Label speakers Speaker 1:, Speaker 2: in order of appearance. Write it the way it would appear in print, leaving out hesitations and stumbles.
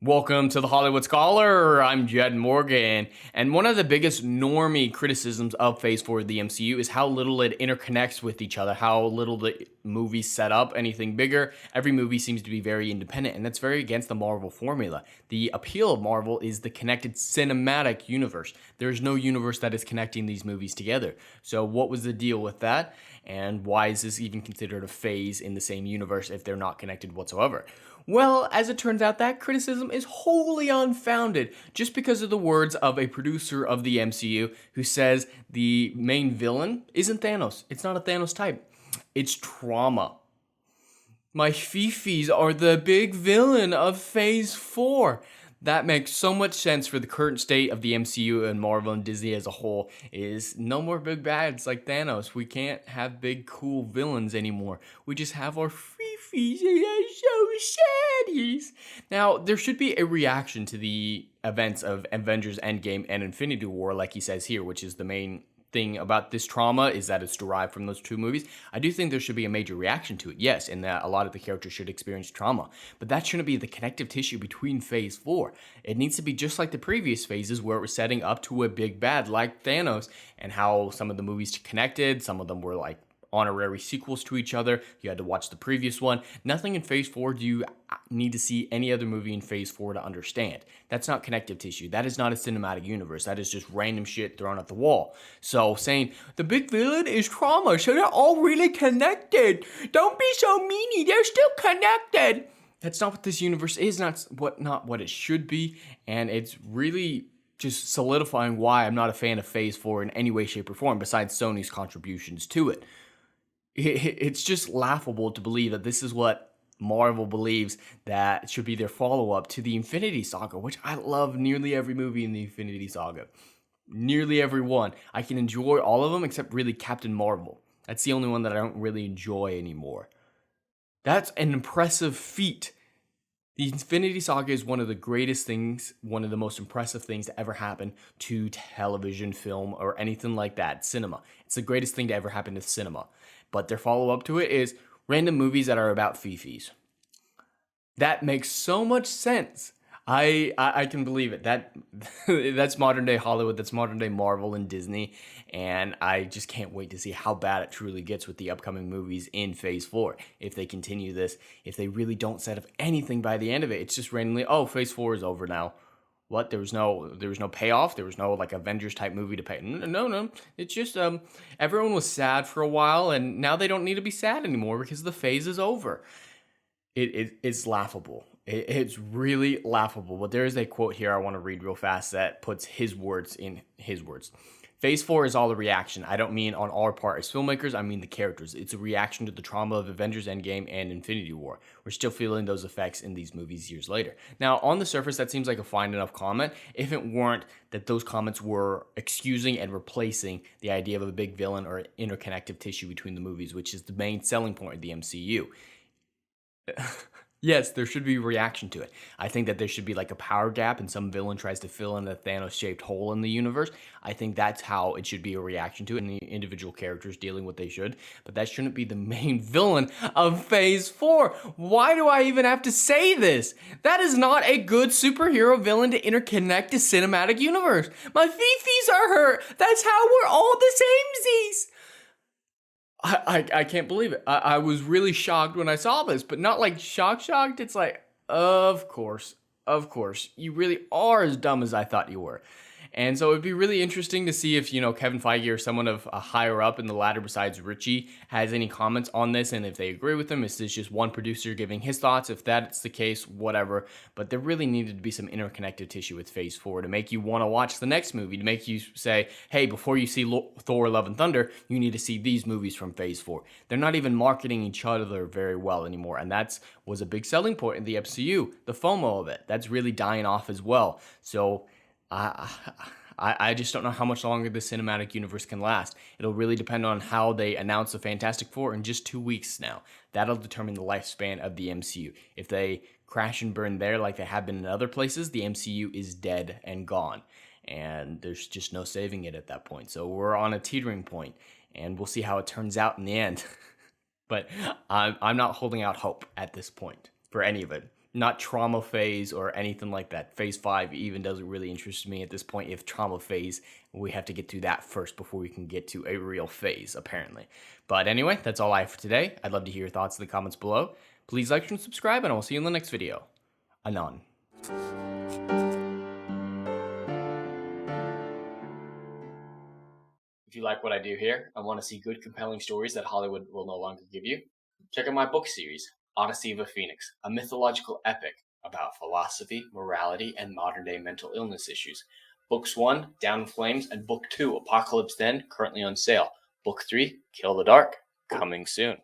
Speaker 1: Welcome to the Hollywood Scholar. I'm Jed Morgan, and one of the biggest normie criticisms of Phase 4 of the MCU is how little it interconnects with each other, how little the movies set up anything bigger. Every movie seems to be very independent, and that's very against the Marvel formula. The appeal of Marvel is the connected cinematic universe. There's no universe that is connecting these movies together. So what was the deal with that, and why is this even considered a phase in the same universe if they're not connected whatsoever? Well, as it turns out, that criticism is wholly unfounded just because of the words of a producer of the MCU who says the main villain isn't Thanos. It's not a Thanos type. It's trauma. My fifis are the big villain of Phase 4. That makes so much sense for the current state of the MCU and Marvel and Disney as a whole. Is no more big bads like Thanos. We can't have big cool villains anymore. We just have our fifis and they're so saddies. Now, there should be a reaction to the events of Avengers Endgame and Infinity War, like he says here, which is the main thing about this trauma is that it's derived from those two movies. I do think there should be a major reaction to it, yes, and that a lot of the characters should experience trauma, but that shouldn't be the connective tissue between Phase 4. It needs to be just like the previous phases where it was setting up to a big bad like Thanos, and how some of the movies connected, some of them were like honorary sequels to each other. You had to watch the previous one. Nothing in Phase 4 do you need to see any other movie in Phase 4 to understand. That's not connective tissue. That is not a cinematic universe. That is just random shit thrown at the wall. So saying the big villain is trauma, so they're all really connected. Don't be so meany. They're still connected. That's not what this universe is. Not what it should be. And it's really just solidifying why I'm not a fan of Phase 4 in any way, shape, or form, besides Sony's contributions to it. It's just laughable to believe that this is what Marvel believes that should be their follow-up to the Infinity Saga, which I love nearly every movie in the Infinity Saga. Nearly every one. I can enjoy all of them except really Captain Marvel. That's the only one that I don't really enjoy anymore. That's an impressive feat. The Infinity Saga is one of the greatest things, one of the most impressive things to ever happen to television, film, or anything like that, cinema. It's the greatest thing to ever happen to cinema. But their follow-up to it is random movies that are about fifis. That makes so much sense. I can believe it. That's modern day Hollywood. That's modern day Marvel and Disney, and I just can't wait to see how bad it truly gets with the upcoming movies in Phase 4. If they continue this, if they really don't set up anything by the end of it, it's just randomly, oh, Phase 4 is over now. What? There was no payoff. There was no like Avengers type movie to pay. No. It's just everyone was sad for a while, and now they don't need to be sad anymore because the phase is over. It's laughable. It's really laughable. But there is a quote here I want to read real fast that puts his words in his words. Phase 4 is all a reaction. I don't mean on our part as filmmakers, I mean the characters. It's a reaction to the trauma of Avengers Endgame and Infinity War. We're still feeling those effects in these movies years later. Now, on the surface, that seems like a fine enough comment if it weren't that those comments were excusing and replacing the idea of a big villain or interconnective tissue between the movies, which is the main selling point of the MCU. Yes, there should be a reaction to it. I think that there should be like a power gap and some villain tries to fill in a Thanos-shaped hole in the universe. I think that's how it should be a reaction to it, and the individual characters dealing what they should. But that shouldn't be the main villain of Phase 4. Why do I even have to say this? That is not a good superhero villain to interconnect the cinematic universe. My fifis are hurt. That's how we're all the samesies. I can't believe it. I was really shocked when I saw this, but not like shocked. It's like, of course. You really are as dumb as I thought you were. And so it'd be really interesting to see if, Kevin Feige or someone of a higher up in the ladder besides Richie has any comments on this, and if they agree with him. Is this just one producer giving his thoughts? If that's the case, whatever. But there really needed to be some interconnective tissue with Phase 4 to make you want to watch the next movie, to make you say, hey, before you see Thor: Love and Thunder, you need to see these movies from Phase 4. They're not even marketing each other very well anymore, and that was a big selling point in the MCU, the FOMO of it. That's really dying off as well. So I just don't know how much longer the cinematic universe can last. It'll really depend on how they announce the Fantastic Four in just 2 weeks now. That'll determine the lifespan of the MCU. If they crash and burn there like they have been in other places, the MCU is dead and gone. And there's just no saving it at that point. So we're on a teetering point, and we'll see how it turns out in the end. But I'm not holding out hope at this point for any of it. not trauma phase or anything like that. Phase 5 even doesn't really interest me at this point. If trauma phase, we have to get through that first before we can get to a real phase, apparently. But anyway, that's all I have for today. I'd love to hear your thoughts in the comments below. Please like and subscribe, and I'll see you in the next video. Anon. If you like what I do here and want to see good, compelling stories that Hollywood will no longer give you, check out my book series, Odyssey of a Phoenix, a mythological epic about philosophy, morality, and modern-day mental illness issues. Books 1, Down in Flames, and Book 2, Apocalypse Then, currently on sale. Book 3, Kill the Dark, coming soon.